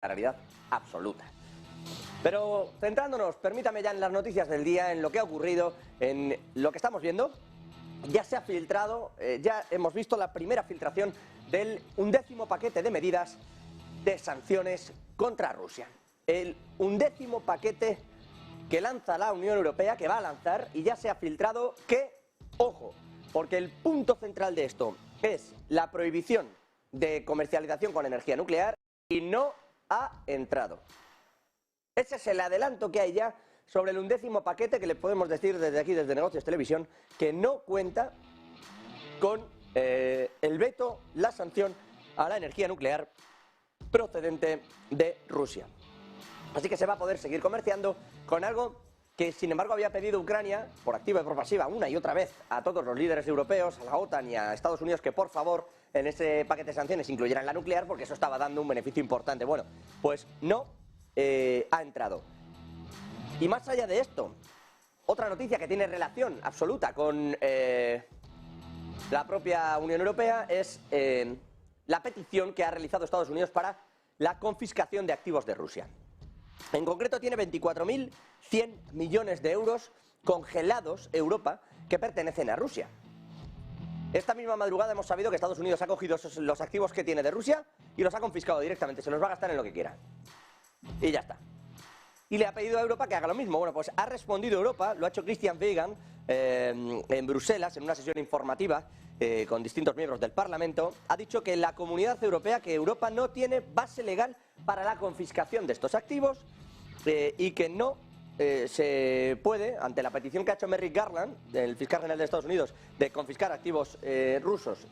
la realidad absoluta. Pero centrándonos, permítame ya en las noticias del día, en lo que ha ocurrido, en lo que estamos viendo, ya se ha filtrado, ya hemos visto la primera filtración del 11º paquete de medidas de sanciones contra Rusia. El 11º paquete que lanza la Unión Europea, que va a lanzar, y ya se ha filtrado que, ojo, porque el punto central de esto es la prohibición de comercialización con energía nuclear y no ha entrado. Ese es el adelanto que hay ya sobre el 11º paquete que le podemos decir desde aquí, desde Negocios Televisión, que no cuenta con el veto, la sanción a la energía nuclear procedente de Rusia. Así que se va a poder seguir comerciando con algo que, sin embargo, había pedido Ucrania, por activa y por pasiva, una y otra vez, a todos los líderes europeos, a la OTAN y a Estados Unidos, que por favor en ese paquete de sanciones incluyeran la nuclear, porque eso estaba dando un beneficio importante. Bueno, pues no ha entrado. Y más allá de esto, otra noticia que tiene relación absoluta con la propia Unión Europea es la petición que ha realizado Estados Unidos para la confiscación de activos de Rusia. En concreto tiene 24.100 millones de euros congelados Europa que pertenecen a Rusia. Esta misma madrugada hemos sabido que Estados Unidos ha cogido los activos que tiene de Rusia y los ha confiscado directamente, se los va a gastar en lo que quiera. Y ya está. Y le ha pedido a Europa que haga lo mismo. Bueno, pues ha respondido Europa, lo ha hecho Christian Weigand en Bruselas, en una sesión informativa con distintos miembros del Parlamento. Ha dicho que la Comunidad Europea, que Europa no tiene base legal para la confiscación de estos activos y que no se puede, ante la petición que ha hecho Merrick Garland, el fiscal general de Estados Unidos, de confiscar activos rusos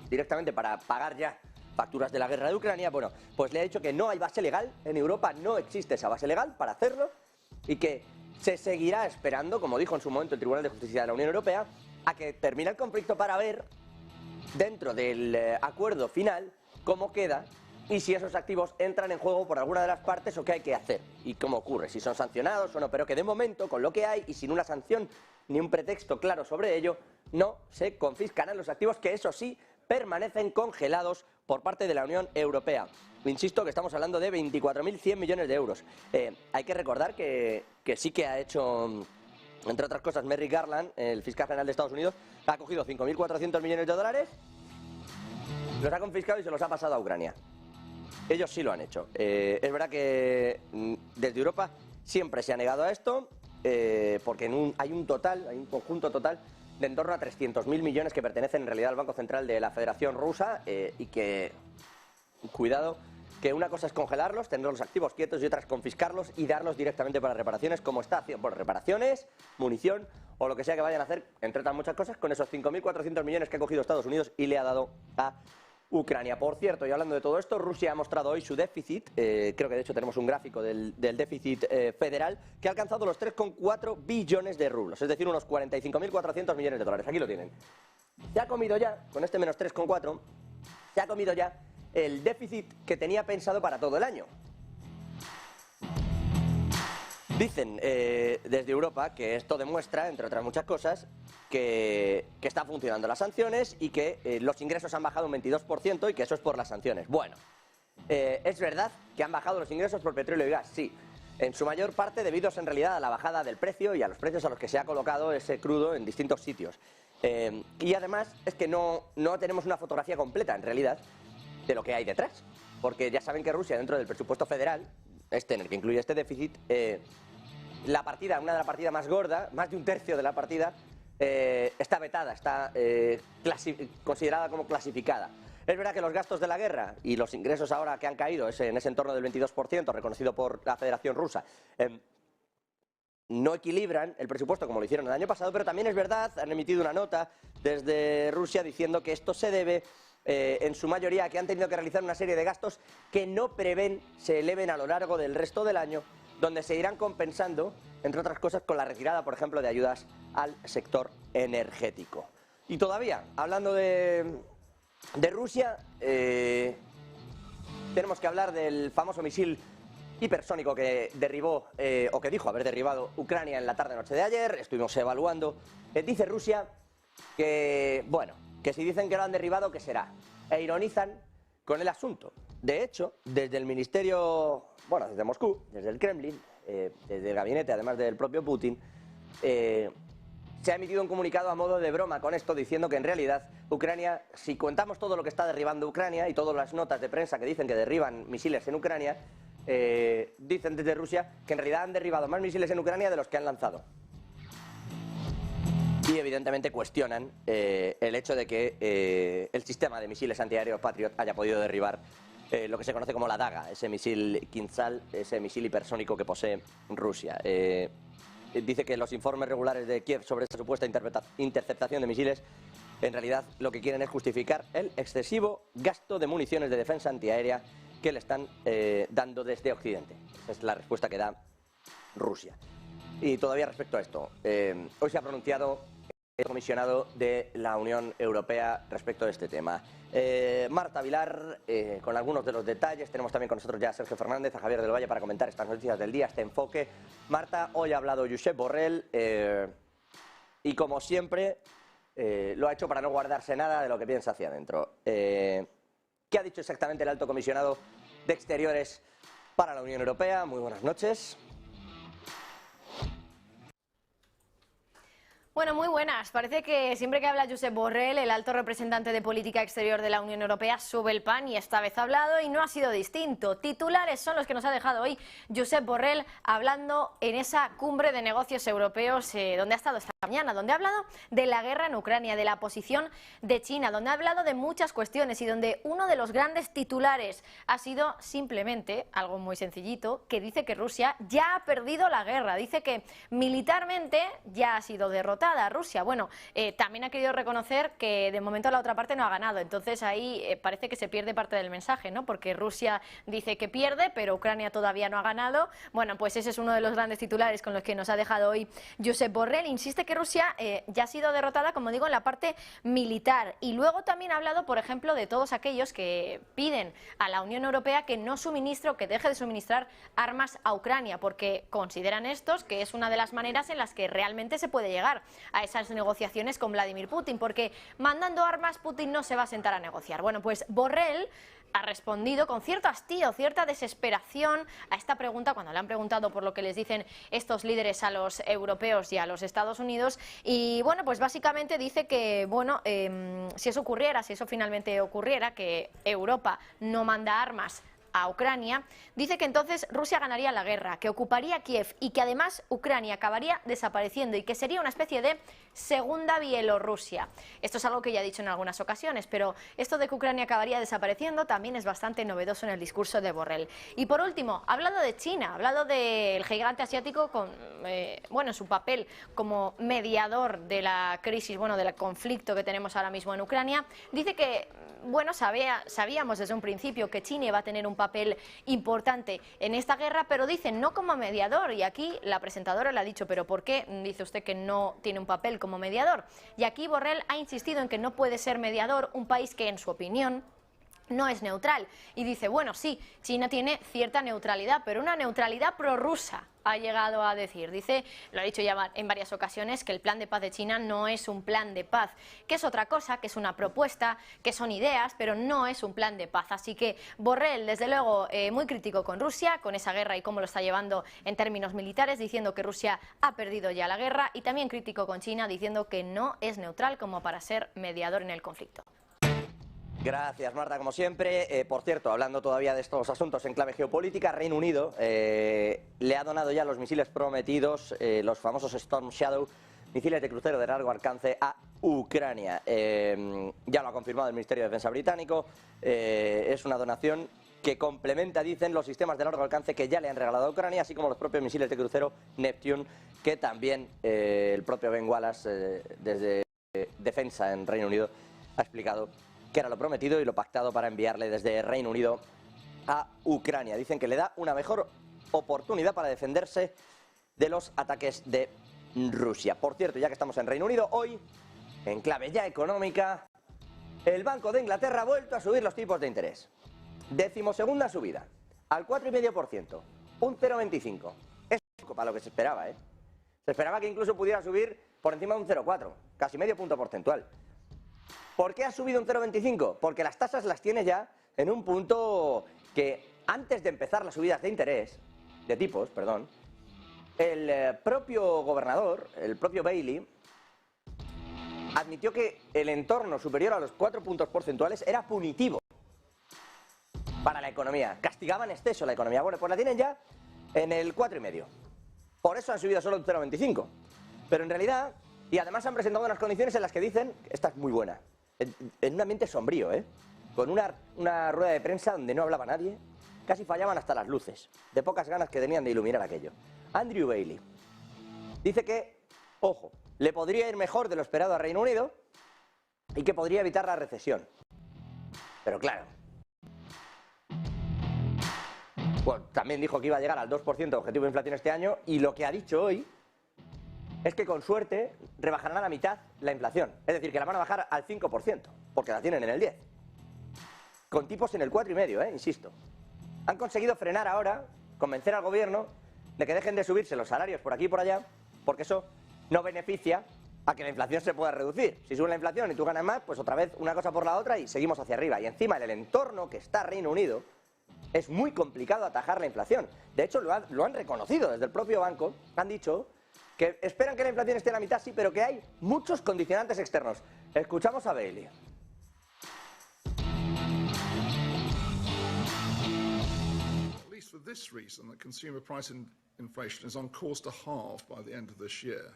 directamente para pagar ya facturas de la guerra de Ucrania, bueno, pues le ha dicho que no hay base legal, en Europa no existe esa base legal para hacerlo y que se seguirá esperando, como dijo en su momento el Tribunal de Justicia de la Unión Europea, a que termine el conflicto para ver, dentro del acuerdo final, cómo queda y si esos activos entran en juego por alguna de las partes o qué hay que hacer y cómo ocurre, si son sancionados o no, pero que de momento, con lo que hay y sin una sanción ni un pretexto claro sobre ello, no se confiscarán los activos, que eso sí, permanecen congelados por parte de la Unión Europea. Insisto que estamos hablando de 24.100 millones de euros. Hay que recordar que sí que ha hecho, entre otras cosas, Merrick Garland, el fiscal general de Estados Unidos, ha cogido 5.400 millones de dólares, los ha confiscado y se los ha pasado a Ucrania. Ellos sí lo han hecho. Es verdad que desde Europa siempre se ha negado a esto, porque hay un conjunto total de en torno a 300.000 millones que pertenecen en realidad al Banco Central de la Federación Rusa y que, cuidado, que una cosa es congelarlos, tener los activos quietos y otra es confiscarlos y darlos directamente para reparaciones, como está haciendo, por reparaciones, munición o lo que sea que vayan a hacer, entre otras muchas cosas, con esos 5.400 millones que ha cogido Estados Unidos y le ha dado a Ucrania. Por cierto, y hablando de todo esto, Rusia ha mostrado hoy su déficit, creo que de hecho tenemos un gráfico del déficit federal, que ha alcanzado los 3,4 billones de rublos, es decir, unos 45.400 millones de dólares. Aquí lo tienen. Se ha comido ya, con este menos 3,4, se ha comido ya el déficit que tenía pensado para todo el año. Dicen desde Europa que esto demuestra, entre otras muchas cosas, que están funcionando las sanciones y que los ingresos han bajado un 22% y que eso es por las sanciones. Bueno, es verdad que han bajado los ingresos por petróleo y gas, sí, en su mayor parte debidos en realidad a la bajada del precio y a los precios a los que se ha colocado ese crudo en distintos sitios. Y además es que no tenemos una fotografía completa, en realidad, de lo que hay detrás, porque ya saben que Rusia, dentro del presupuesto federal, en el que incluye este déficit, la partida, una de las partidas más gordas, más de un tercio de la partida, está vetada, está considerada como clasificada. Es verdad que los gastos de la guerra y los ingresos ahora que han caído en ese entorno del 22%, reconocido por la Federación Rusa, no equilibran el presupuesto como lo hicieron el año pasado, pero también es verdad, han emitido una nota desde Rusia diciendo que esto se debe en su mayoría a que han tenido que realizar una serie de gastos que no prevén se eleven a lo largo del resto del año, donde se irán compensando, entre otras cosas, con la retirada, por ejemplo, de ayudas al sector energético. Y todavía, hablando de Rusia, tenemos que hablar del famoso misil hipersónico que derribó, o que dijo haber derribado Ucrania en la tarde-noche de ayer. Estuvimos evaluando. Dice Rusia que, bueno, que si dicen que lo han derribado, ¿qué será? E ironizan con el asunto. De hecho, desde el ministerio, bueno, desde Moscú, desde el Kremlin, desde el gabinete, además del propio Putin, se ha emitido un comunicado a modo de broma con esto, diciendo que en realidad Ucrania, si contamos todo lo que está derribando Ucrania y todas las notas de prensa que dicen que derriban misiles en Ucrania, dicen desde Rusia que en realidad han derribado más misiles en Ucrania de los que han lanzado. Y evidentemente cuestionan el hecho de que el sistema de misiles antiaéreos Patriot haya podido derribar lo que se conoce como la Daga, ese misil Kinzhal, ese misil hipersónico que posee Rusia. Dice que los informes regulares de Kiev sobre esta supuesta interceptación de misiles en realidad lo que quieren es justificar el excesivo gasto de municiones de defensa antiaérea que le están dando desde Occidente. Esa es la respuesta que da Rusia. Y todavía respecto a esto, hoy se ha pronunciado el comisionado de la Unión Europea respecto a este tema. Marta Vilar, con algunos de los detalles. Tenemos también con nosotros ya a Sergio Fernández, a Javier del Valle para comentar estas noticias del día, este enfoque. Marta, hoy ha hablado Josep Borrell y como siempre lo ha hecho para no guardarse nada de lo que piensa hacia adentro. ¿Qué ha dicho exactamente el alto comisionado de Exteriores para la Unión Europea? Muy buenas noches. Bueno, muy buenas. Parece que siempre que habla Josep Borrell, el alto representante de política exterior de la Unión Europea, sube el pan y esta vez ha hablado y no ha sido distinto. Titulares son los que nos ha dejado hoy Josep Borrell hablando en esa cumbre de negocios europeos donde ha estado esta mañana, donde ha hablado de la guerra en Ucrania, de la posición de China, donde ha hablado de muchas cuestiones y donde uno de los grandes titulares ha sido simplemente algo muy sencillito, que dice que Rusia ya ha perdido la guerra, dice que militarmente ya ha sido derrotada Rusia. Bueno, también ha querido reconocer que de momento la otra parte no ha ganado, entonces ahí parece que se pierde parte del mensaje, ¿no? Porque Rusia dice que pierde, pero Ucrania todavía no ha ganado. Bueno, pues ese es uno de los grandes titulares con los que nos ha dejado hoy Josep Borrell. Insiste que Rusia ya ha sido derrotada, como digo, en la parte militar. Y luego también ha hablado, por ejemplo, de todos aquellos que piden a la Unión Europea que no suministre o que deje de suministrar armas a Ucrania, porque consideran estos que es una de las maneras en las que realmente se puede llegar a esas negociaciones con Vladimir Putin, porque mandando armas Putin no se va a sentar a negociar. Bueno, pues Borrell ha respondido con cierto hastío, cierta desesperación a esta pregunta cuando le han preguntado por lo que les dicen estos líderes a los europeos y a los Estados Unidos. Y bueno, pues básicamente dice que, bueno, si eso ocurriera, si eso finalmente ocurriera, que Europa no manda armas a Ucrania, dice que entonces Rusia ganaría la guerra, que ocuparía Kiev y que además Ucrania acabaría desapareciendo y que sería una especie de segunda Bielorrusia. Esto es algo que ya he dicho en algunas ocasiones, pero esto de que Ucrania acabaría desapareciendo también es bastante novedoso en el discurso de Borrell. Y por último, ha hablado de China, ha hablado del gigante asiático con, bueno, su papel como mediador de la crisis, bueno, del conflicto que tenemos ahora mismo en Ucrania. Dice que, bueno, sabíamos desde un principio que China iba a tener un papel importante en esta guerra, pero dicen no como mediador, y aquí la presentadora le ha dicho, pero ¿por qué dice usted que no tiene un papel como mediador? Y aquí Borrell ha insistido en que no puede ser mediador un país que, en su opinión, no es neutral. Y dice, bueno, sí, China tiene cierta neutralidad, pero una neutralidad prorrusa, ha llegado a decir. Dice, lo ha dicho ya en varias ocasiones, que el plan de paz de China no es un plan de paz, que es otra cosa, que es una propuesta, que son ideas, pero no es un plan de paz. Así que Borrell, desde luego, muy crítico con Rusia, con esa guerra y cómo lo está llevando en términos militares, diciendo que Rusia ha perdido ya la guerra, y también crítico con China, diciendo que no es neutral como para ser mediador en el conflicto. Gracias, Marta, como siempre. Por cierto, hablando todavía de estos asuntos en clave geopolítica, Reino Unido le ha donado ya los misiles prometidos, los famosos Storm Shadow, misiles de crucero de largo alcance a Ucrania. Ya lo ha confirmado el Ministerio de Defensa británico. Es una donación que complementa, dicen, los sistemas de largo alcance que ya le han regalado a Ucrania, así como los propios misiles de crucero Neptune, que también el propio Ben Wallace, desde Defensa en Reino Unido, ha explicado que era lo prometido y lo pactado para enviarle desde Reino Unido a Ucrania. Dicen que le da una mejor oportunidad para defenderse de los ataques de Rusia. Por cierto, ya que estamos en Reino Unido, hoy, en clave ya económica, el Banco de Inglaterra ha vuelto a subir los tipos de interés. 12ª subida, al 4,5%, un 0,25. Es poco para lo que se esperaba, ¿eh? Se esperaba que incluso pudiera subir por encima de un 0,4, casi medio punto porcentual. ¿Por qué ha subido un 0,25? Porque las tasas las tiene ya en un punto que antes de empezar las subidas de interés, de tipos, perdón, el propio gobernador, el propio Bailey, admitió que el entorno superior a los 4 puntos porcentuales era punitivo para la economía. Castigaba en exceso la economía. Bueno, pues la tienen ya en el 4,5. Por eso han subido solo un 0,25. Pero en realidad, y además han presentado unas condiciones en las que dicen, esta es muy buena, en un ambiente sombrío, con una rueda de prensa donde no hablaba nadie, casi fallaban hasta las luces, de pocas ganas que tenían de iluminar aquello. Andrew Bailey dice que, ojo, le podría ir mejor de lo esperado a Reino Unido y que podría evitar la recesión. Pero claro, bueno, también dijo que iba a llegar al 2% de objetivo de inflación este año, y lo que ha dicho hoy es que con suerte rebajarán a la mitad la inflación. Es decir, que la van a bajar al 5%, porque la tienen en el 10%. Con tipos en el 4,5, insisto. Han conseguido frenar ahora, convencer al gobierno de que dejen de subirse los salarios por aquí y por allá, porque eso no beneficia a que la inflación se pueda reducir. Si sube la inflación y tú ganas más, pues otra vez una cosa por la otra y seguimos hacia arriba. Y encima, en el entorno que está Reino Unido, es muy complicado atajar la inflación. De hecho, lo han reconocido desde el propio banco. Han dicho que esperan que la inflación esté a la mitad, sí, pero que hay muchos condicionantes externos. Escuchamos a Bailey. At least for this reason, that consumer price inflation is on course to halve by the end of this year.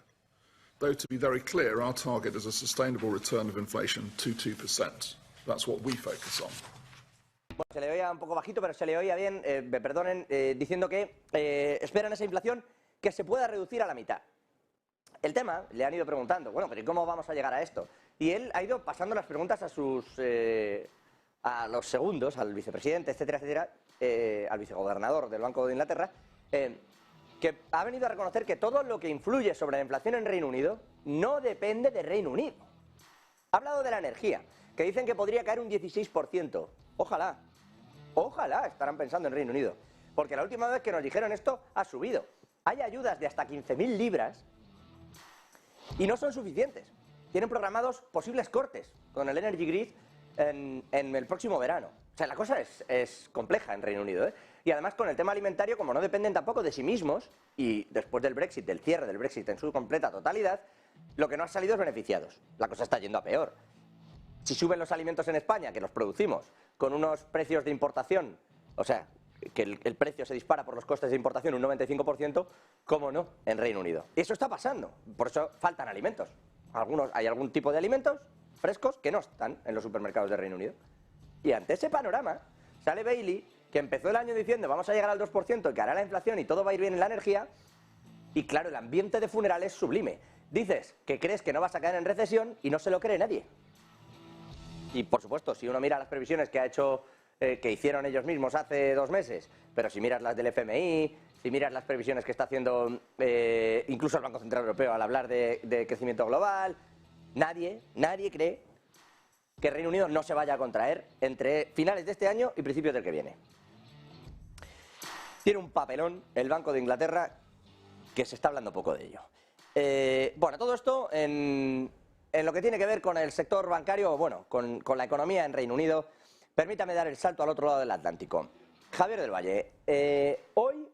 Though, to be very clear, our target is a sustainable return of inflation to 2%. That's what we focus on. Bueno, se le oía un poco bajito, pero se le oía bien, me perdonen, diciendo que esperan esa inflación que se pueda reducir a la mitad. El tema, le han ido preguntando, bueno, pero ¿y cómo vamos a llegar a esto? Y él ha ido pasando las preguntas a los segundos, al vicepresidente, etcétera, etcétera, al vicegobernador del Banco de Inglaterra, que ha venido a reconocer que todo lo que influye sobre la inflación en Reino Unido no depende de Reino Unido. Ha hablado de la energía, que dicen que podría caer un 16%. Ojalá, ojalá estarán pensando en Reino Unido, porque la última vez que nos dijeron esto ha subido. Hay ayudas de hasta 15.000 libras y no son suficientes. Tienen programados posibles cortes con el Energy Grid en el próximo verano. O sea, la cosa es compleja en Reino Unido, Y además con el tema alimentario, como no dependen tampoco de sí mismos, y después del Brexit, del cierre del Brexit en su completa totalidad, lo que no ha salido es beneficiados. La cosa está yendo a peor. Si suben los alimentos en España, que los producimos, con unos precios de importación, o sea, que el precio se dispara por los costes de importación un 95%, ¿cómo no? En Reino Unido. Y eso está pasando, por eso faltan alimentos. Hay algún tipo de alimentos frescos que no están en los supermercados de Reino Unido. Y ante ese panorama, sale Bailey, que empezó el año diciendo vamos a llegar al 2% y que hará la inflación y todo va a ir bien en la energía, y claro, el ambiente de funeral es sublime. Dices que crees que no vas a caer en recesión y no se lo cree nadie. Y por supuesto, si uno mira las previsiones que hicieron ellos mismos hace 2 meses, pero si miras las del FMI, si miras las previsiones que está haciendo incluso el Banco Central Europeo al hablar de crecimiento global, nadie cree que Reino Unido no se vaya a contraer entre finales de este año y principios del que viene. Tiene un papelón el Banco de Inglaterra que se está hablando poco de ello. Bueno, todo esto en lo que tiene que ver con el sector bancario, bueno, con la economía en Reino Unido. Permítame dar el salto al otro lado del Atlántico. Javier del Valle, hoy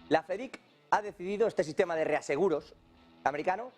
la FEDIC ha decidido, este sistema de reaseguros americano,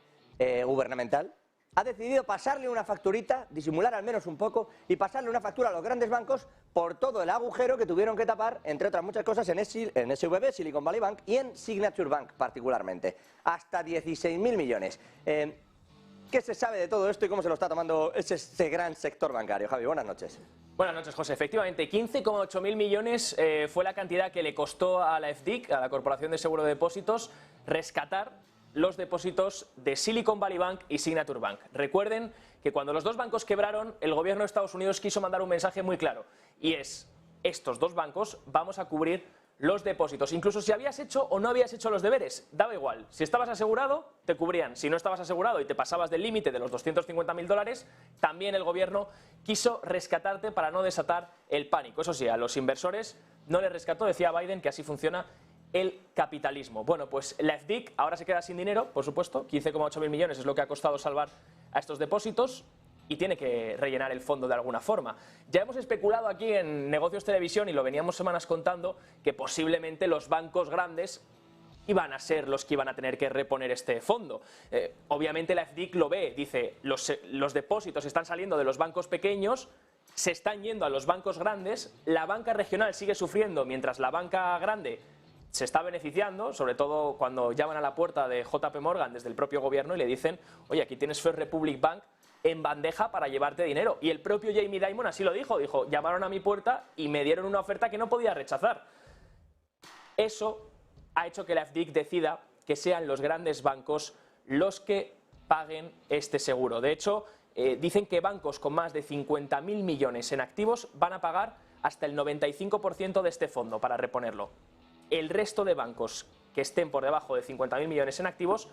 gubernamental, ha decidido pasarle una facturita, disimular al menos un poco, y pasarle una factura a los grandes bancos por todo el agujero que tuvieron que tapar, entre otras muchas cosas, en SVB, Silicon Valley Bank, y en Signature Bank particularmente. Hasta 16.000 millones. ¿Qué se sabe de todo esto y cómo se lo está tomando ese gran sector bancario? Javi, buenas noches. Buenas noches, José. Efectivamente, 15,8 millones fue la cantidad que le costó a la FDIC, a la Corporación de Seguro de Depósitos, rescatar los depósitos de Silicon Valley Bank y Signature Bank. Recuerden que cuando los dos bancos quebraron, el gobierno de Estados Unidos quiso mandar un mensaje muy claro, y es, estos dos bancos vamos a cubrir los depósitos. Incluso si habías hecho o no habías hecho los deberes, daba igual. Si estabas asegurado, te cubrían. Si no estabas asegurado y te pasabas del límite de los $250.000, también el gobierno quiso rescatarte para no desatar el pánico. Eso sí, a los inversores no les rescató, decía Biden, que así funciona el capitalismo. Bueno, pues la FDIC ahora se queda sin dinero, por supuesto, 15,8 millones es lo que ha costado salvar a estos depósitos. y tiene que rellenar el fondo de alguna forma. Ya hemos especulado aquí en Negocios Televisión, y lo veníamos semanas contando, que posiblemente los bancos grandes iban a ser los que iban a tener que reponer este fondo. Obviamente la FDIC lo ve, dice, los depósitos están saliendo de los bancos pequeños, se están yendo a los bancos grandes, la banca regional sigue sufriendo mientras la banca grande se está beneficiando, sobre todo cuando llaman a la puerta de JP Morgan desde el propio gobierno y le dicen, oye, aquí tienes First Republic Bank en bandeja para llevarte dinero. Y el propio Jamie Dimon así lo dijo, llamaron a mi puerta y me dieron una oferta que no podía rechazar. Eso ha hecho que la FDIC decida que sean los grandes bancos los que paguen este seguro. De hecho, dicen que bancos con más de 50.000 millones en activos van a pagar hasta el 95% de este fondo para reponerlo. El resto de bancos que estén por debajo de 50.000 millones en activos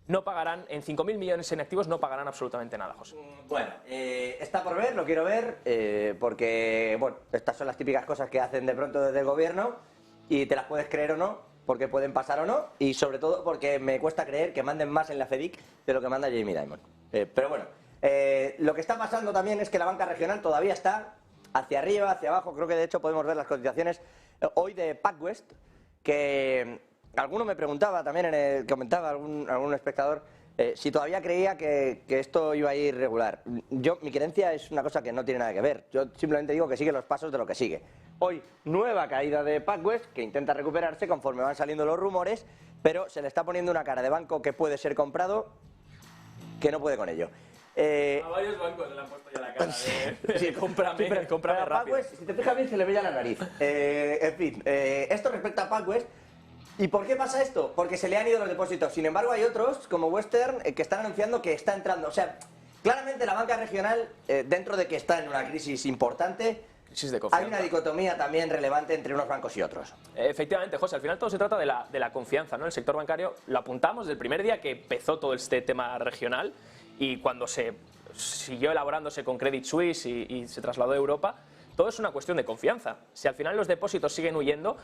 no pagarán, en 5.000 millones en activos no pagarán absolutamente nada, José. Bueno, está por ver, lo quiero ver, porque bueno, estas son las típicas cosas que hacen de pronto desde el gobierno y te las puedes creer o no, porque pueden pasar o no, y sobre todo porque me cuesta creer que manden más en la FDIC de lo que manda Jamie Dimon. Pero bueno, lo que está pasando también es que la banca regional todavía está hacia arriba, hacia abajo. Creo que de hecho podemos ver las cotizaciones hoy de PacWest, que alguno me preguntaba también, comentaba algún espectador, si todavía creía que esto iba a ir regular. Mi creencia es una cosa que no tiene nada que ver. Yo simplemente digo que sigue los pasos de lo que sigue. Hoy, nueva caída de PacWest, que intenta recuperarse conforme van saliendo los rumores, pero se le está poniendo una cara de banco que puede ser comprado, que no puede con ello. A varios bancos le han puesto ya la cara de sí, cómprame, cómprame rápido. PacWest, si te fijas bien, se le veía la nariz. En fin, esto respecto a PacWest. ¿Y por qué pasa esto? Porque se le han ido los depósitos. Sin embargo, hay otros, como Western, que están anunciando que está entrando. O sea, claramente la banca regional, dentro de que está en una crisis importante, hay una dicotomía también relevante entre unos bancos y otros. Efectivamente, José, al final todo se trata de la confianza, ¿no? El sector bancario lo apuntamos desde el primer día que empezó todo este tema regional, y cuando se siguió elaborándose con Credit Suisse y se trasladó a Europa, todo es una cuestión de confianza. Si al final los depósitos siguen huyendo,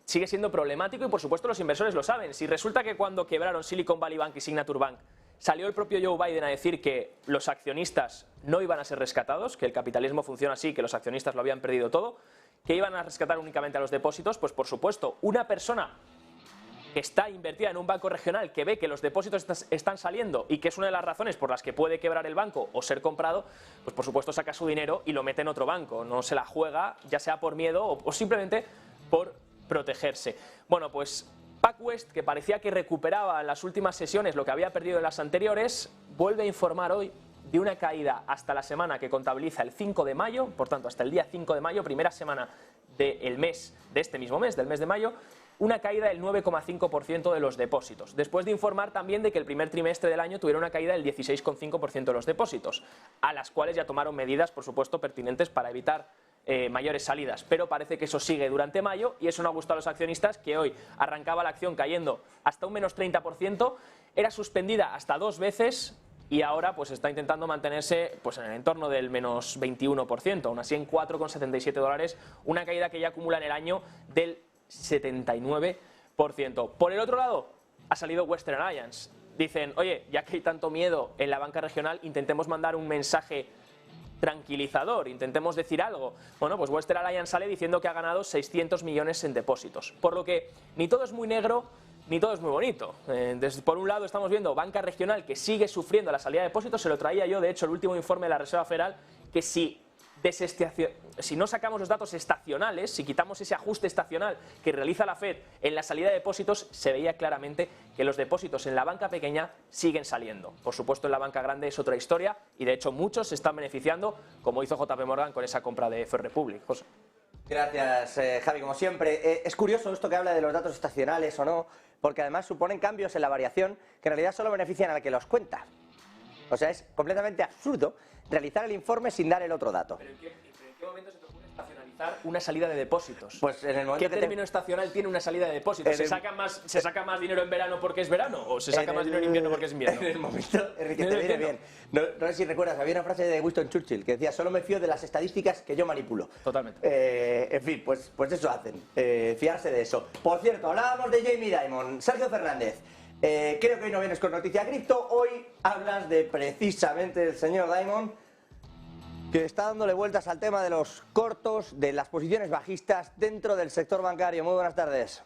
sigue siendo problemático, y por supuesto los inversores lo saben. Si resulta que cuando quebraron Silicon Valley Bank y Signature Bank salió el propio Joe Biden a decir que los accionistas no iban a ser rescatados, que el capitalismo funciona así, que los accionistas lo habían perdido todo, que iban a rescatar únicamente a los depósitos, pues por supuesto una persona que está invertida en un banco regional, que ve que los depósitos están saliendo y que es una de las razones por las que puede quebrar el banco o ser comprado, pues por supuesto saca su dinero y lo mete en otro banco, no se la juega, ya sea por miedo o simplemente por protegerse. Bueno, pues PacWest, que parecía que recuperaba en las últimas sesiones lo que había perdido en las anteriores, vuelve a informar hoy de una caída hasta la semana que contabiliza el 5 de mayo, por tanto hasta el día 5 de mayo, primera semana del mes, de este mismo mes, del mes de mayo, una caída del 9,5% de los depósitos, después de informar también de que el primer trimestre del año tuviera una caída del 16,5% de los depósitos, a las cuales ya tomaron medidas, por supuesto, pertinentes para evitar mayores salidas, pero parece que eso sigue durante mayo, y eso no ha gustado a los accionistas, que hoy arrancaba la acción cayendo hasta un menos 30%, era suspendida hasta 2 veces y ahora pues está intentando mantenerse pues en el entorno del menos 21%, aún así en $4,77, una caída que ya acumula en el año del 79%. Por el otro lado, ha salido Western Alliance. Dicen, oye, ya que hay tanto miedo en la banca regional, intentemos mandar un mensaje tranquilizador, intentemos decir algo. Bueno, pues Western Alliance sale diciendo que ha ganado 600 millones en depósitos, por lo que ni todo es muy negro ni todo es muy bonito. Por un lado estamos viendo banca regional que sigue sufriendo la salida de depósitos. Se lo traía yo, de hecho, el último informe de la Reserva Federal, que si no sacamos los datos estacionales, si quitamos ese ajuste estacional que realiza la Fed en la salida de depósitos, se veía claramente que los depósitos en la banca pequeña siguen saliendo. Por supuesto, en la banca grande es otra historia, y de hecho muchos se están beneficiando, como hizo JP Morgan con esa compra de First Republic. José. Gracias, Javi, como siempre. Es curioso esto que habla de los datos estacionales o no, porque además suponen cambios en la variación que en realidad solo benefician al que los cuenta. O sea, es completamente absurdo realizar el informe sin dar el otro dato. ¿Pero en qué momento se te ocurre estacionalizar una salida de depósitos? Pues en el momento ¿Qué término estacional tiene una salida de depósitos? ¿Se saca más dinero en verano porque es verano? ¿O se saca más dinero en invierno porque es invierno? En el momento, Enrique, te viene bien. No sé si recuerdas, había una frase de Winston Churchill que decía: solo me fío de las estadísticas que yo manipulo. Totalmente. En fin, pues eso hacen, fiarse de eso. Por cierto, hablábamos de Jamie Dimon. Sergio Fernández. Creo que hoy no vienes con noticia cripto, hoy hablas de precisamente el señor Diamond, que está dándole vueltas al tema de los cortos, de las posiciones bajistas dentro del sector bancario. Muy buenas tardes.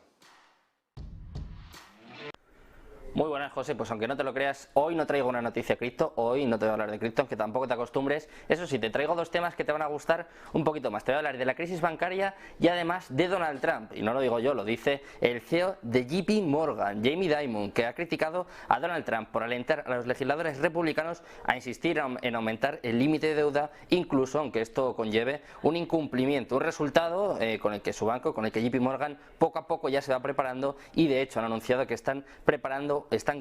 Muy buenas, José. Pues aunque no te lo creas, hoy no traigo una noticia cripto, hoy no te voy a hablar de cripto, aunque tampoco te acostumbres. Eso sí, te traigo dos temas que te van a gustar un poquito más. Te voy a hablar de la crisis bancaria y además de Donald Trump. Y no lo digo yo, lo dice el CEO de JP Morgan, Jamie Dimon, que ha criticado a Donald Trump por alentar a los legisladores republicanos a insistir en aumentar el límite de deuda, incluso aunque esto conlleve un incumplimiento, un resultado con el que su banco, con el que JP Morgan poco a poco ya se va preparando, y de hecho han anunciado que están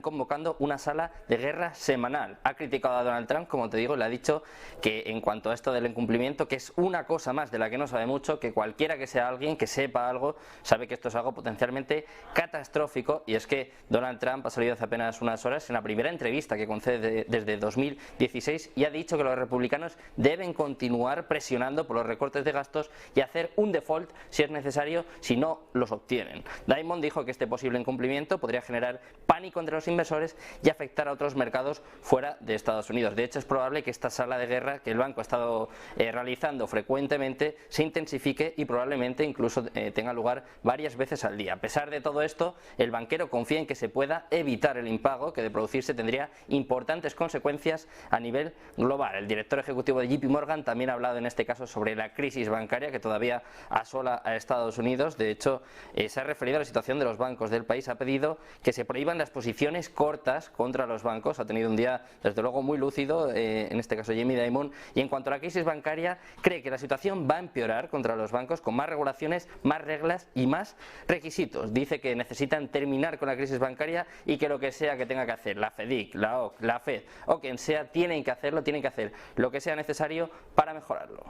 convocando una sala de guerra semanal. Ha criticado a Donald Trump, como te digo, le ha dicho que en cuanto a esto del incumplimiento, que es una cosa más de la que no sabe mucho, que cualquiera que sea alguien que sepa algo, sabe que esto es algo potencialmente catastrófico. Y es que Donald Trump ha salido hace apenas unas horas en la primera entrevista que concede desde 2016 y ha dicho que los republicanos deben continuar presionando por los recortes de gastos y hacer un default si es necesario, si no los obtienen. Dimon dijo que este posible incumplimiento podría generar pánico entre los inversores y afectar a otros mercados fuera de Estados Unidos. De hecho, es probable que esta sala de guerra que el banco ha estado realizando frecuentemente se intensifique y probablemente incluso tenga lugar varias veces al día. A pesar de todo esto, el banquero confía en que se pueda evitar el impago, que de producirse tendría importantes consecuencias a nivel global. El director ejecutivo de JP Morgan también ha hablado en este caso sobre la crisis bancaria que todavía asola a Estados Unidos. De hecho, se ha referido a la situación de los bancos del país, ha pedido que se prohíban las posiciones cortas contra los bancos. Ha tenido un día desde luego muy lúcido, en este caso Jamie Dimon, y en cuanto a la crisis bancaria cree que la situación va a empeorar contra los bancos con más regulaciones, más reglas y más requisitos. Dice que necesitan terminar con la crisis bancaria y que lo que sea que tenga que hacer la FEDIC, la OCC, la FED o quien sea, tienen que hacerlo, tienen que hacer lo que sea necesario para mejorarlo.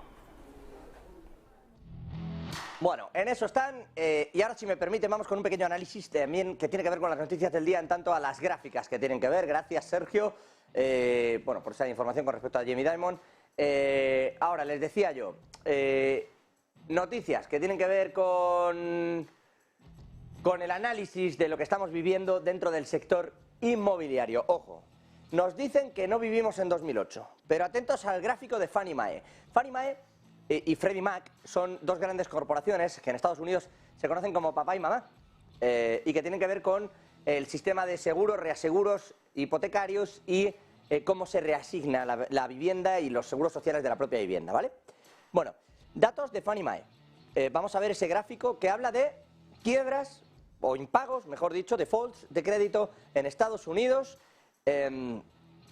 Bueno, en eso están, y ahora, si me permite, vamos con un pequeño análisis también que tiene que ver con las noticias del día en tanto a las gráficas que tienen que ver. Gracias, Sergio, bueno, por esa información con respecto a Jamie Dimon. Ahora, les decía yo, noticias que tienen que ver con el análisis de lo que estamos viviendo dentro del sector inmobiliario. Ojo, nos dicen que no vivimos en 2008, pero atentos al gráfico de Fannie Mae. Fannie Mae y Freddie Mac son dos grandes corporaciones que en Estados Unidos se conocen como papá y mamá, y que tienen que ver con el sistema de seguros, reaseguros hipotecarios y cómo se reasigna la vivienda y los seguros sociales de la propia vivienda, ¿vale? Bueno, datos de Fannie Mae. Vamos a ver ese gráfico que habla de quiebras o impagos, mejor dicho, defaults de crédito en Estados Unidos.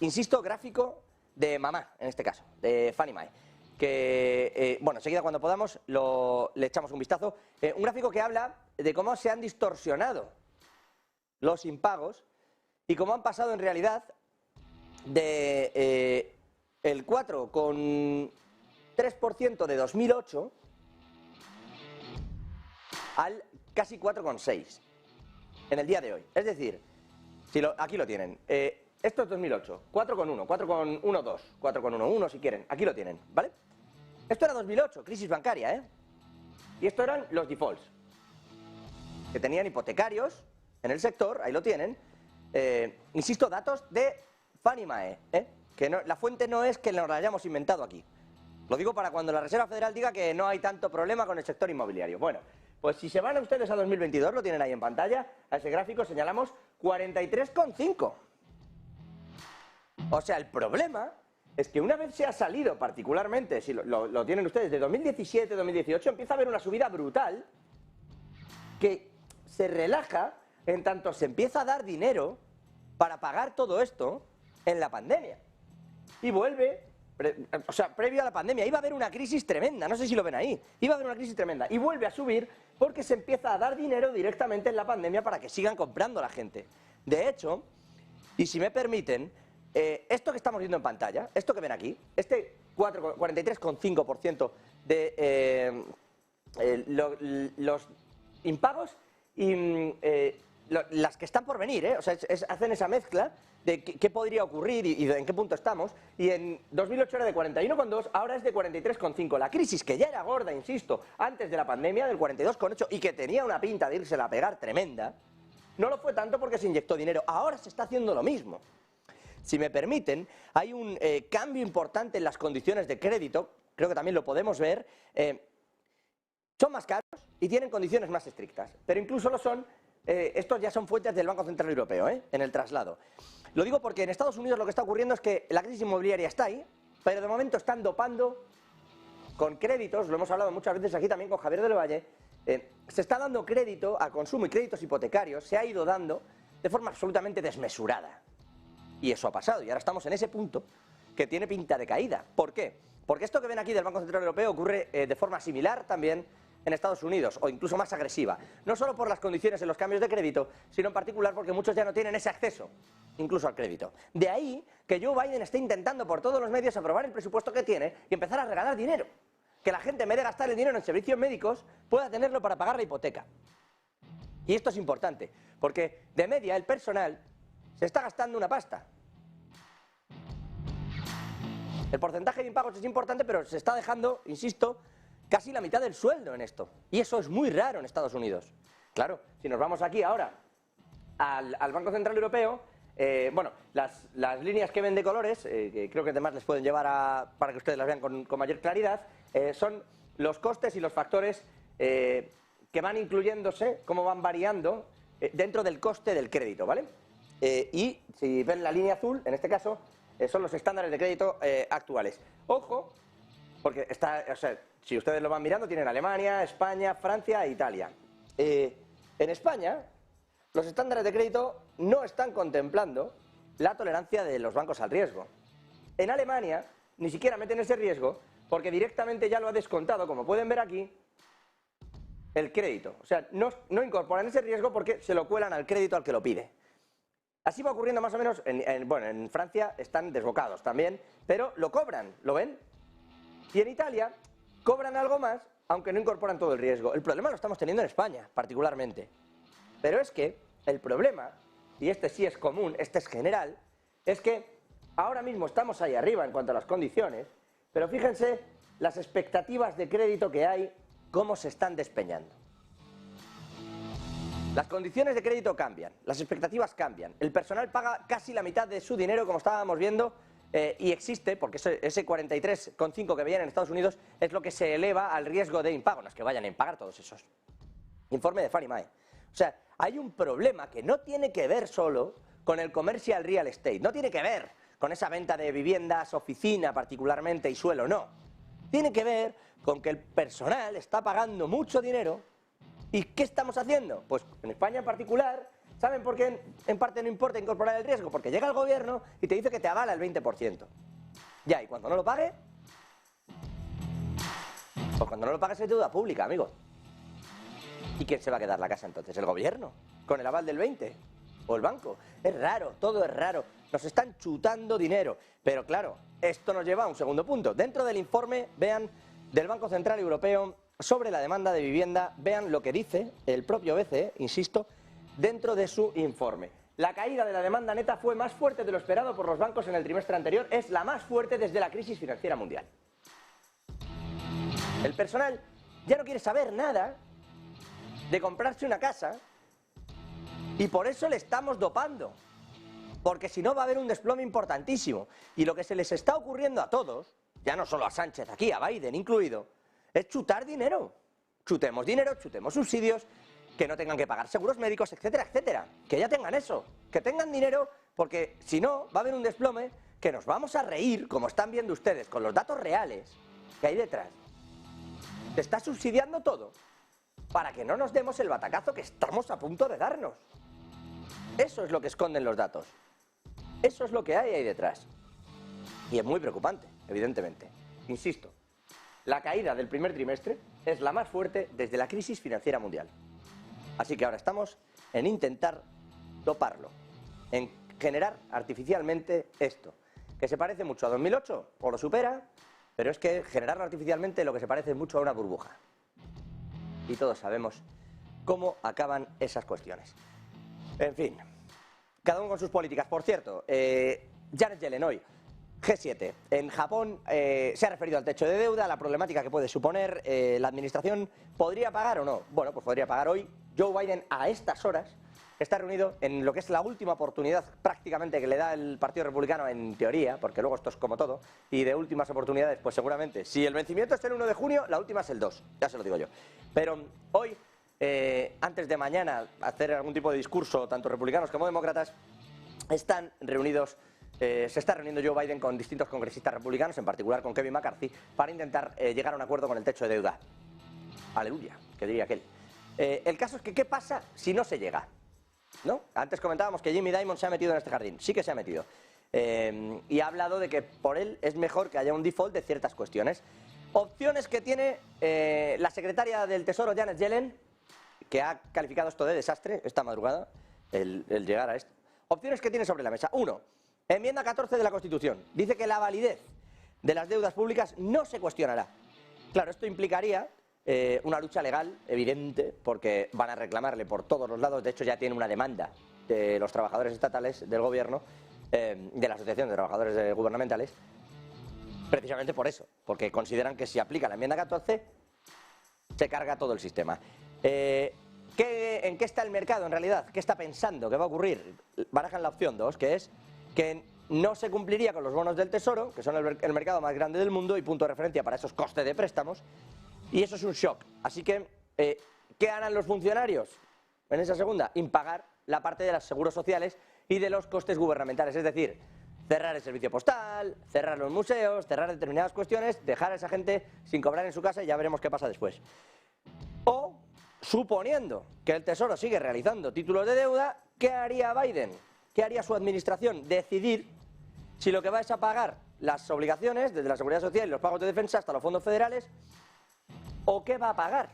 Insisto, gráfico de mamá, en este caso, de Fannie Mae, que, bueno, enseguida cuando podamos le echamos un vistazo. Un gráfico que habla de cómo se han distorsionado los impagos y cómo han pasado en realidad de el 4,3% de 2008 al casi 4,6% en el día de hoy. Es decir, aquí lo tienen. Esto es 2008, 4,1, 4,12, 4,11 si quieren. Aquí lo tienen, ¿vale? Esto era 2008, crisis bancaria, ¿eh? Y esto eran los defaults, que tenían hipotecarios en el sector, ahí lo tienen. Insisto, datos de Fannie Mae, que no, la fuente no es que nos la hayamos inventado aquí. Lo digo para cuando la Reserva Federal diga que no hay tanto problema con el sector inmobiliario. Bueno, pues si se van a ustedes a 2022, lo tienen ahí en pantalla, a ese gráfico señalamos 43,5. O sea, el problema es que una vez se ha salido, particularmente, si lo tienen ustedes, de 2017, 2018, empieza a haber una subida brutal que se relaja en tanto se empieza a dar dinero para pagar todo esto en la pandemia. Y vuelve, o sea, previo a la pandemia, iba a haber una crisis tremenda, no sé si lo ven ahí, iba a haber una crisis tremenda, y vuelve a subir porque se empieza a dar dinero directamente en la pandemia para que sigan comprando la gente. De hecho, y si me permiten, esto que estamos viendo en pantalla, esto que ven aquí, este 43,5% de los impagos y las que están por venir, o sea, hacen esa mezcla de qué podría ocurrir y en qué punto estamos, y en 2008 era de 41,2, ahora es de 43,5. La crisis, que ya era gorda, insisto, antes de la pandemia, del 42,8, y que tenía una pinta de írsela a pegar tremenda, no lo fue tanto porque se inyectó dinero. Ahora se está haciendo lo mismo. Si me permiten, hay un cambio importante en las condiciones de crédito, creo que también lo podemos ver. Son más caros y tienen condiciones más estrictas, pero incluso lo son, estos ya son fuentes del Banco Central Europeo, en el traslado. Lo digo porque en Estados Unidos lo que está ocurriendo es que la crisis inmobiliaria está ahí, pero de momento están dopando con créditos, lo hemos hablado muchas veces aquí también con Javier del Valle, se está dando crédito a consumo y créditos hipotecarios, se ha ido dando de forma absolutamente desmesurada. Y eso ha pasado, y ahora estamos en ese punto que tiene pinta de caída. ¿Por qué? Porque esto que ven aquí del Banco Central Europeo ocurre de forma similar también en Estados Unidos, o incluso más agresiva. No solo por las condiciones en los cambios de crédito, sino en particular porque muchos ya no tienen ese acceso, incluso al crédito. De ahí que Joe Biden esté intentando por todos los medios aprobar el presupuesto que tiene y empezar a regalar dinero. Que la gente, en vez de gastar el dinero en servicios médicos, pueda tenerlo para pagar la hipoteca. Y esto es importante, porque de media el personal se está gastando una pasta. El porcentaje de impagos es importante, pero se está dejando, insisto, casi la mitad del sueldo en esto. Y eso es muy raro en Estados Unidos. Claro, si nos vamos aquí ahora al Banco Central Europeo, bueno, las líneas que ven de colores, que creo que además les pueden llevar para que ustedes las vean con mayor claridad, son los costes y los factores que van incluyéndose, cómo van variando dentro del coste del crédito, ¿vale? Y si ven la línea azul, en este caso, son los estándares de crédito actuales. Ojo, porque si ustedes lo van mirando, tienen Alemania, España, Francia e Italia. En España, los estándares de crédito no están contemplando la tolerancia de los bancos al riesgo. En Alemania, ni siquiera meten ese riesgo, porque directamente ya lo ha descontado, como pueden ver aquí, el crédito. O sea, no incorporan ese riesgo porque se lo cuelan al crédito al que lo pide. Así va ocurriendo más o menos, bueno, en Francia están desbocados también, pero lo cobran, ¿lo ven? Y en Italia cobran algo más, aunque no incorporan todo el riesgo. El problema lo estamos teniendo en España, particularmente. Pero es que el problema, y este sí es común, este es general, es que ahora mismo estamos ahí arriba en cuanto a las condiciones, pero fíjense las expectativas de crédito que hay, cómo se están despeñando. Las condiciones de crédito cambian, las expectativas cambian, el personal paga casi la mitad de su dinero, como estábamos viendo, y existe, porque ese 43,5 que veían en Estados Unidos es lo que se eleva al riesgo de impago, no es que vayan a impagar todos esos. Informe de Fannie Mae. O sea, hay un problema que no tiene que ver solo con el commercial real estate, no tiene que ver con esa venta de viviendas, oficina particularmente y suelo, no. Tiene que ver con que el personal está pagando mucho dinero. ¿Y qué estamos haciendo? Pues en España en particular, ¿saben por qué en parte no importa incorporar el riesgo? Porque llega el gobierno y te dice que te avala el 20%. Ya, y cuando no lo pague, pues cuando no lo pague es deuda pública, amigo. ¿Y quién se va a quedar la casa entonces? ¿El gobierno? ¿Con el aval del 20%? ¿O el banco? Es raro, todo es raro. Nos están chutando dinero. Pero claro, esto nos lleva a un segundo punto. Dentro del informe, vean, del Banco Central Europeo sobre la demanda de vivienda, vean lo que dice el propio BCE, insisto, dentro de su informe. La caída de la demanda neta fue más fuerte de lo esperado por los bancos en el trimestre anterior, es la más fuerte desde la crisis financiera mundial. El personal ya no quiere saber nada de comprarse una casa y por eso le estamos dopando, porque si no va a haber un desplome importantísimo. Y lo que se les está ocurriendo a todos, ya no solo a Sánchez aquí, a Biden incluido, es chutar dinero. Chutemos dinero, chutemos subsidios, que no tengan que pagar seguros médicos, etcétera, etcétera. Que ya tengan eso, que tengan dinero, porque si no va a haber un desplome que nos vamos a reír, como están viendo ustedes, con los datos reales que hay detrás. Se está subsidiando todo para que no nos demos el batacazo que estamos a punto de darnos. Eso es lo que esconden los datos. Eso es lo que hay ahí detrás. Y es muy preocupante, evidentemente. Insisto, la caída del primer trimestre es la más fuerte desde la crisis financiera mundial. Así que ahora estamos en intentar doparlo, en generar artificialmente esto, que se parece mucho a 2008, o lo supera, pero es que generarlo artificialmente lo que se parece mucho a una burbuja. Y todos sabemos cómo acaban esas cuestiones. En fin, cada uno con sus políticas. Por cierto, Janet Yellen hoy, G7. En Japón se ha referido al techo de deuda, a la problemática que puede suponer. La administración podría pagar o no. Bueno, pues podría pagar hoy. Joe Biden a estas horas está reunido en lo que es la última oportunidad prácticamente que le da el Partido Republicano en teoría, porque luego esto es como todo, y de últimas oportunidades, pues seguramente, si el vencimiento es el 1 de junio, la última es el 2, ya se lo digo yo. Pero hoy, antes de mañana, hacer algún tipo de discurso, tanto republicanos como demócratas, están reunidos. Se está reuniendo Joe Biden con distintos congresistas republicanos, en particular con Kevin McCarthy, para intentar llegar a un acuerdo con el techo de deuda. Aleluya, que diría aquel. El caso es que, ¿qué pasa si no se llega? ¿No? Antes comentábamos que Jimmy Dimon se ha metido en este jardín. Sí que se ha metido. Y ha hablado de que por él es mejor que haya un default de ciertas cuestiones. Opciones que tiene la secretaria del Tesoro, Janet Yellen, que ha calificado esto de desastre esta madrugada, el llegar a esto. Opciones que tiene sobre la mesa. 1. Enmienda 14 de la Constitución. Dice que la validez de las deudas públicas no se cuestionará. Claro, esto implicaría una lucha legal evidente, porque van a reclamarle por todos los lados. De hecho, ya tiene una demanda de los trabajadores estatales del gobierno, de la Asociación de Trabajadores Gubernamentales, precisamente por eso, porque consideran que si aplica la enmienda 14 se carga todo el sistema. ¿En qué está el mercado en realidad? ¿Qué está pensando? ¿Qué va a ocurrir? Barajan la opción 2, que es que no se cumpliría con los bonos del Tesoro, que son el mercado más grande del mundo y punto de referencia para esos costes de préstamos, y eso es un shock. Así que, ¿qué harán los funcionarios en esa segunda? Impagar la parte de los seguros sociales y de los costes gubernamentales, es decir, cerrar el servicio postal, cerrar los museos, cerrar determinadas cuestiones, dejar a esa gente sin cobrar en su casa y ya veremos qué pasa después. O, suponiendo que el Tesoro sigue realizando títulos de deuda, ¿qué haría Biden? ¿Qué haría su administración? Decidir si lo que va es a pagar las obligaciones desde la Seguridad Social y los pagos de defensa hasta los fondos federales, o qué va a pagar.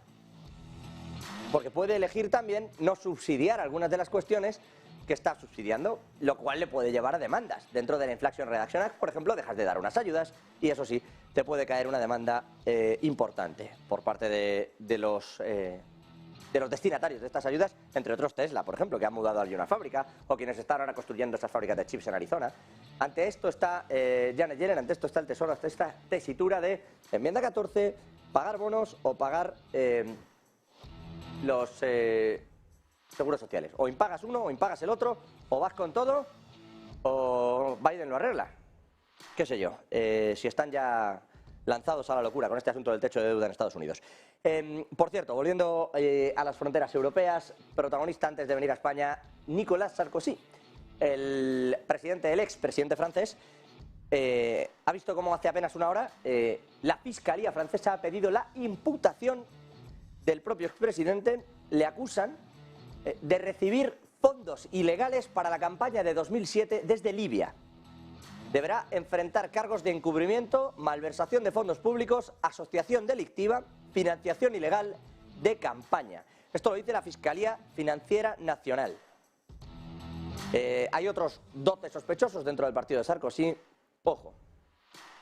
Porque puede elegir también no subsidiar algunas de las cuestiones que está subsidiando, lo cual le puede llevar a demandas. Dentro de la Inflation Reduction Act, por ejemplo, dejas de dar unas ayudas y eso sí, te puede caer una demanda importante por parte de los destinatarios de estas ayudas, entre otros Tesla, por ejemplo, que ha mudado allí una fábrica, o quienes están ahora construyendo esas fábricas de chips en Arizona. Ante esto está Janet Yellen, ante esto está el Tesoro, ante esta tesitura de enmienda 14, pagar bonos o pagar los seguros sociales. O impagas uno o impagas el otro, o vas con todo, o Biden lo arregla. Qué sé yo, si están ya lanzados a la locura con este asunto del techo de deuda en Estados Unidos. Por cierto, volviendo a las fronteras europeas, protagonista antes de venir a España, Nicolas Sarkozy, el expresidente francés, ha visto cómo hace apenas una hora la Fiscalía francesa ha pedido la imputación del propio expresidente. Le acusan de recibir fondos ilegales para la campaña de 2007 desde Libia. Deberá enfrentar cargos de encubrimiento, malversación de fondos públicos, asociación delictiva, financiación ilegal de campaña. Esto lo dice la Fiscalía Financiera Nacional. Hay otros 12 sospechosos dentro del partido de Sarkozy. Ojo.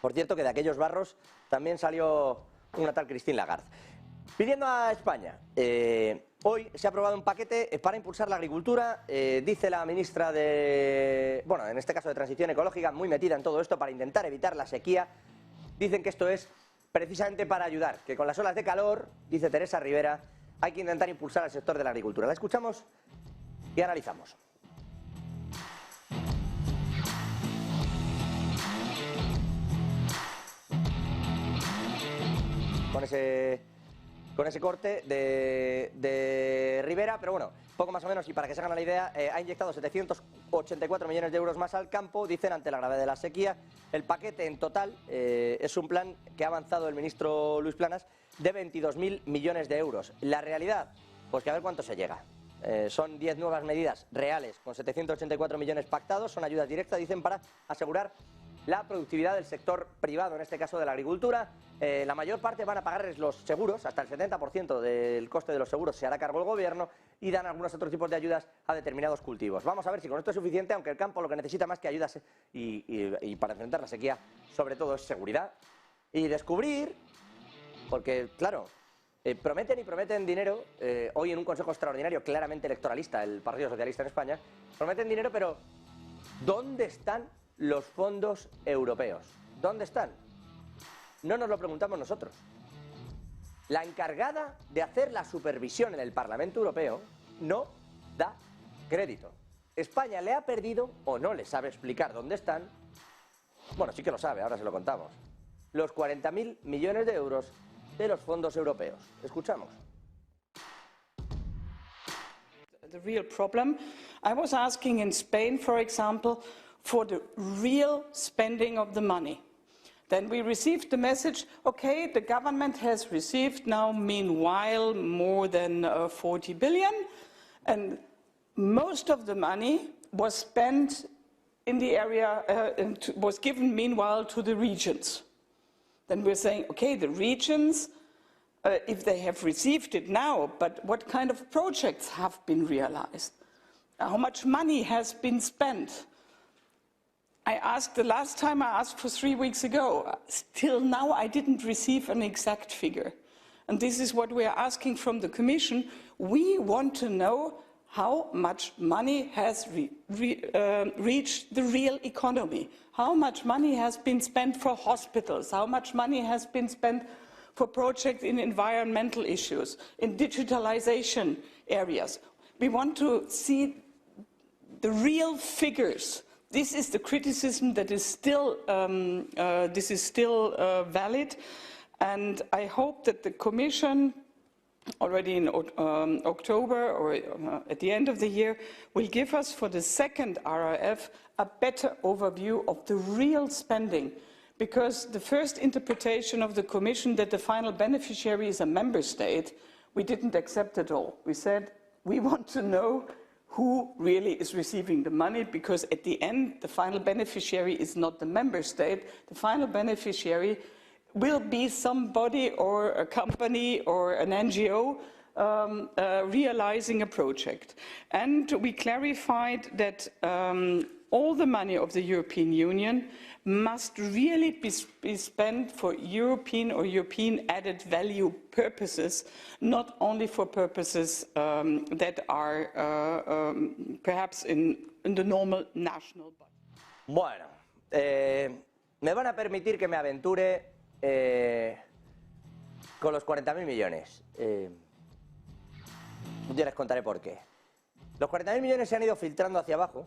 Por cierto, que de aquellos barros también salió una tal Christine Lagarde. Pidiendo a España, hoy se ha aprobado un paquete para impulsar la agricultura, dice la ministra de, bueno, en este caso de Transición Ecológica, muy metida en todo esto para intentar evitar la sequía. Dicen que esto es precisamente para ayudar, que con las olas de calor, dice Teresa Rivera, hay que intentar impulsar al sector de la agricultura. La escuchamos y analizamos. Con ese corte de Rivera, pero bueno, poco más o menos, y para que se hagan la idea, ha inyectado 784 millones de euros más al campo, dicen, ante la gravedad de la sequía. El paquete en total es un plan que ha avanzado el ministro Luis Planas de 22.000 millones de euros. La realidad, pues que a ver cuánto se llega. Son 10 nuevas medidas reales con 784 millones pactados, son ayudas directas, dicen, para asegurar la productividad del sector privado, en este caso de la agricultura. La mayor parte van a pagarles los seguros, hasta el 70% del coste de los seguros se hará cargo el gobierno, y dan algunos otros tipos de ayudas a determinados cultivos. Vamos a ver si con esto es suficiente, aunque el campo lo que necesita más que ayudas y para enfrentar la sequía, sobre todo, es seguridad y descubrir, porque claro, prometen y prometen dinero, hoy en un consejo extraordinario claramente electoralista, el Partido Socialista en España, prometen dinero, pero ¿dónde están los fondos europeos? ¿Dónde están? No nos lo preguntamos nosotros. La encargada de hacer la supervisión en el Parlamento Europeo no da crédito. España le ha perdido, o no le sabe explicar dónde están, bueno, sí que lo sabe, ahora se lo contamos, los 40.000 millones de euros de los fondos europeos. Escuchamos. The real problem. I was asking in Spain, for example, for the real spending of the money. Then we received the message, okay, the government has received now, meanwhile, more than 40 billion, and most of the money was spent in the area, was given meanwhile to the regions. Then we're saying, okay, the regions, if they have received it now, but what kind of projects have been realized? How much money has been spent? I asked, the last time I asked for 3 weeks ago, still now I didn't receive an exact figure. And this is what we are asking from the Commission. We want to know how much money has reached the real economy, how much money has been spent for hospitals, how much money has been spent for projects in environmental issues, in digitalization areas. We want to see the real figures. This is the criticism that is still, valid, and I hope that the Commission, already in October or at the end of the year, will give us for the second RRF a better overview of the real spending. Because the first interpretation of the Commission that the final beneficiary is a member state, we didn't accept at all. We said we want to know who really is receiving the money, because at the end the final beneficiary is not the member state. The final beneficiary will be somebody or a company or an NGO realizing a project. And we clarified that all the money of the European Union must really be spent for European or European added value purposes, not only for purposes that are perhaps in the normal national budget. Bueno, me van a permitir que me aventure con los 40.000 millones. Ya les contaré por qué. Los 40.000 millones se han ido filtrando hacia abajo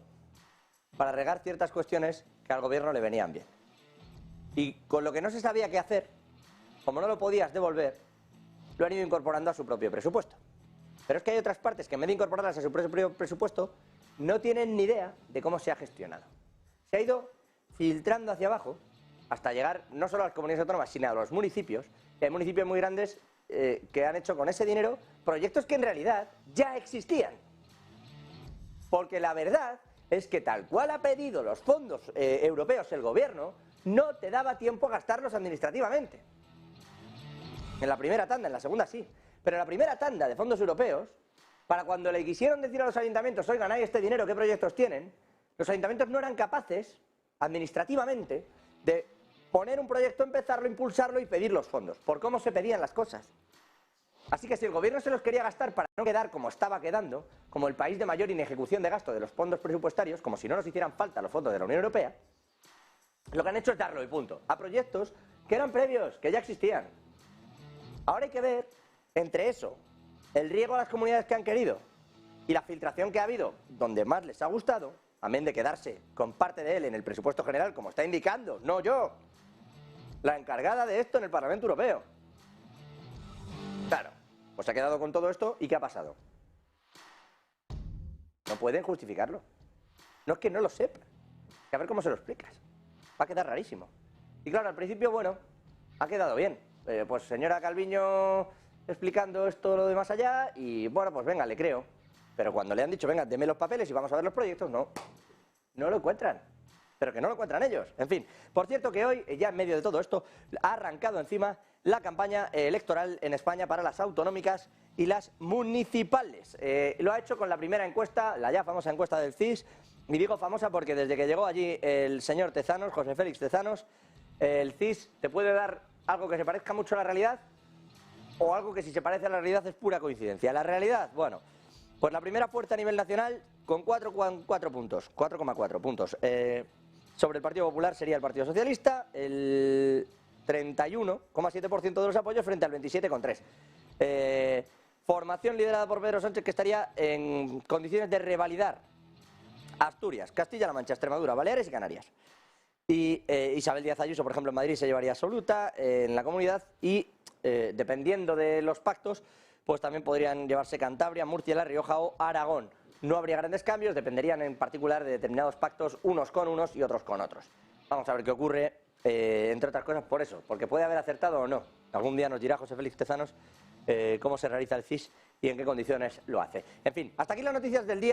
para regar ciertas cuestiones que al gobierno le venían bien. Y con lo que no se sabía qué hacer, como no lo podías devolver, lo han ido incorporando a su propio presupuesto. Pero es que hay otras partes que en vez de incorporarlas a su propio presupuesto, no tienen ni idea de cómo se ha gestionado. Se ha ido filtrando hacia abajo hasta llegar no solo a las comunidades autónomas, sino a los municipios. Y hay municipios muy grandes que han hecho con ese dinero proyectos que en realidad ya existían. Porque la verdad es que tal cual ha pedido los fondos europeos el gobierno, no te daba tiempo a gastarlos administrativamente. En la primera tanda, en la segunda sí. Pero en la primera tanda de fondos europeos, para cuando le quisieron decir a los ayuntamientos, oigan, hay este dinero, ¿qué proyectos tienen?, los ayuntamientos no eran capaces, administrativamente, de poner un proyecto, empezarlo, impulsarlo y pedir los fondos, por cómo se pedían las cosas. Así que si el gobierno se los quería gastar para no quedar como estaba quedando, como el país de mayor inejecución de gasto de los fondos presupuestarios, como si no nos hicieran falta los fondos de la Unión Europea, lo que han hecho es darlo y punto, a proyectos que eran previos, que ya existían. Ahora hay que ver, entre eso, el riego a las comunidades que han querido y la filtración que ha habido, donde más les ha gustado, amén de quedarse con parte de él en el presupuesto general, como está indicando, no yo, la encargada de esto en el Parlamento Europeo. Claro, pues se ha quedado con todo esto, ¿y qué ha pasado? No pueden justificarlo. No es que no lo sepa, que a ver cómo se lo explicas. Va a quedar rarísimo. Y claro, al principio, bueno, ha quedado bien. Pues señora Calviño explicando esto, lo de más allá, y bueno, pues venga, le creo. Pero cuando le han dicho, venga, deme los papeles y vamos a ver los proyectos, no lo encuentran. Pero que no lo encuentran ellos. En fin, por cierto que hoy, ya en medio de todo esto, ha arrancado encima la campaña electoral en España para las autonómicas y las municipales. Lo ha hecho con la primera encuesta, la ya famosa encuesta del CIS, y digo famosa porque desde que llegó allí el señor Tezanos, José Félix Tezanos, el CIS te puede dar algo que se parezca mucho a la realidad o algo que si se parece a la realidad es pura coincidencia. La realidad, bueno, pues la primera fuerza a nivel nacional con 4,4 puntos, 4,4 puntos. Sobre el Partido Popular sería el Partido Socialista, el 31,7% de los apoyos frente al 27,3%. formación liderada por Pedro Sánchez que estaría en condiciones de revalidar Asturias, Castilla-La Mancha, Extremadura, Baleares y Canarias. Y Isabel Díaz Ayuso, por ejemplo, en Madrid se llevaría absoluta en la comunidad y dependiendo de los pactos, pues también podrían llevarse Cantabria, Murcia, La Rioja o Aragón. No habría grandes cambios, dependerían en particular de determinados pactos, unos con unos y otros con otros. Vamos a ver qué ocurre, entre otras cosas por eso, porque puede haber acertado o no. Algún día nos dirá José Félix Tezanos cómo se realiza el CIS y en qué condiciones lo hace. En fin, hasta aquí las noticias del día.